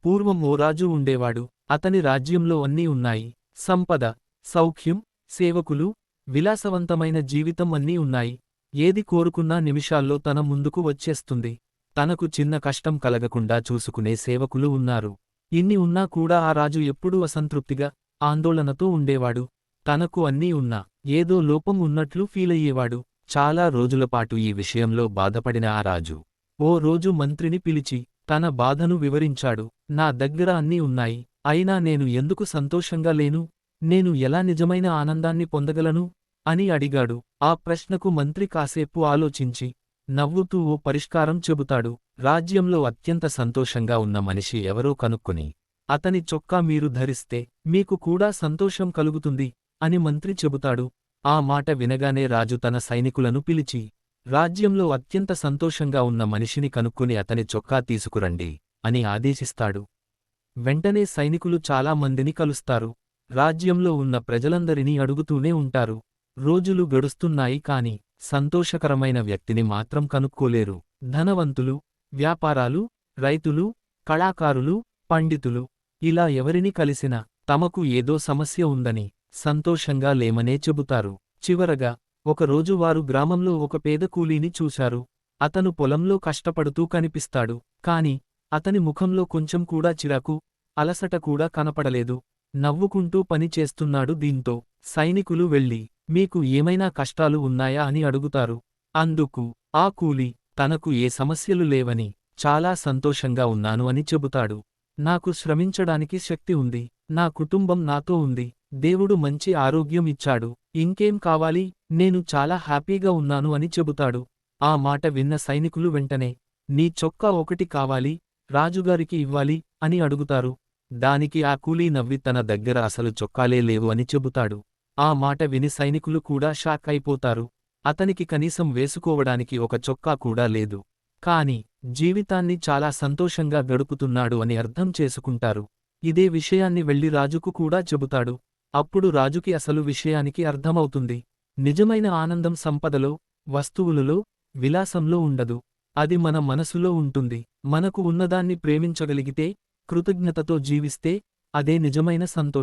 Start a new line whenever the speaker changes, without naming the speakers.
పూర్వం ఓ రాజు ఉండేవాడు. అతని రాజ్యంలో అన్నీ ఉన్నాయి. సంపద, సౌఖ్యం, సేవకులు, విలాసవంతమైన జీవితం అన్నీ ఉన్నాయి. ఏది కోరుకున్నా నిమిషాల్లో తన ముందుకు వచ్చేస్తుంది. తనకు చిన్న కష్టం కలగకుండా చూసుకునే సేవకులు ఉన్నారు. ఇన్ని ఉన్నా కూడా ఆ రాజు ఎప్పుడూ అసంతృప్తిగా, ఆందోళనతో ఉండేవాడు. తనకు అన్నీ ఉన్నా ఏదో లోపం ఉన్నట్లు ఫీలయ్యేవాడు. చాలా రోజులపాటు ఈ విషయంలో బాధపడిన ఆ రాజు ఓ రోజు మంత్రిని పిలిచి తన బాధను వివరించాడు. నా దగ్గర అన్నీ ఉన్నాయి, అయినా నేను ఎందుకు సంతోషంగా లేను? నేను ఎలా నిజమైన ఆనందాన్ని పొందగలను? అని అడిగాడు. ఆ ప్రశ్నకు మంత్రి కాసేపు ఆలోచించి నవ్వుతూ ఓ పరిష్కారం చెబుతాడు. రాజ్యంలో అత్యంత సంతోషంగా ఉన్న మనిషి ఎవరో కనుక్కొని అతని చొక్కా మీరు ధరిస్తే మీకు కూడా సంతోషం కలుగుతుంది అని మంత్రి చెబుతాడు. ఆ మాట వినగానే రాజు తన సైనికులను పిలిచి రాజ్యంలో అత్యంత సంతోషంగా ఉన్న మనిషిని కనుక్కొని అతని చొక్కా తీసుకురండి అని ఆదేశిస్తాడు. వెంటనే సైనికులు చాలా మందిని కలుస్తారు. రాజ్యంలో ఉన్న ప్రజలందరినీ అడుగుతూనే ఉంటారు. రోజులు గడుస్తున్నాయి కాని సంతోషకరమైన వ్యక్తిని మాత్రం కనుక్కోలేరు. ధనవంతులు, వ్యాపారాలు, రైతులు, కళాకారులు, పండితులు ఇలా ఎవరిని కలిసినా తమకు ఏదో సమస్య ఉందని, సంతోషంగా లేమనే చెబుతారు. చివరగా ఒకరోజు వారు గ్రామంలో ఒక పేద కూలీని చూశారు. అతను పొలంలో కష్టపడుతూ కనిపిస్తాడు. కాని అతని ముఖంలో కొంచెం కూడా చిరాకు, అలసట కూడా కనపడలేదు. నవ్వుకుంటూ పని చేస్తున్నాడు. దీంతో సైనికులు వెళ్ళి మీకు ఏమైనా కష్టాలు ఉన్నాయా అని అడుగుతారు. అందుకు ఆ కూలీ తనకు ఏ సమస్యలు లేవని, చాలా సంతోషంగా ఉన్నాను అని చెబుతాడు. నాకు శ్రమించడానికి శక్తి ఉంది, నా కుటుంబం నాతో ఉంది, దేవుడు మంచి ఆరోగ్యం ఇచ్చాడు, ఇంకేం కావాలి, నేను చాలా హ్యాపీగా ఉన్నాను అని చెబుతాడు. ఆ మాట విన్న సైనికులు వెంటనే నీ చొక్కా ఒకటి కావాలి, రాజుగారికి ఇవ్వాలి అని అడుగుతారు. దానికి ఆ కూలీ నవ్వి తన దగ్గర అసలు చొక్కాలే లేవు అని చెబుతాడు. ఆ మాట విని సైనికులు కూడా షాక్ అయిపోతారు. అతనికి కనీసం వేసుకోవడానికి ఒక చొక్కా కూడా లేదు. కాని జీవితాన్ని చాలా సంతోషంగా గడుపుతున్నాడు అని అర్థం చేసుకుంటారు. ఇదే విషయాన్ని వెళ్లి రాజుకు కూడా చెబుతాడు. అప్పుడు రాజుకి అసలు విషయానికి అర్థమవుతుంది. నిజమైన ఆనందం సంపదలో, వస్తువులలో, విలాసంలో ఉండదు. అది మన మనసులో ఉంటుంది. మనకు ఉన్నదాన్ని ప్రేమించగలిగితే, కృతజ్ఞతతో జీవిస్తే అదే నిజమైన సంతోషం.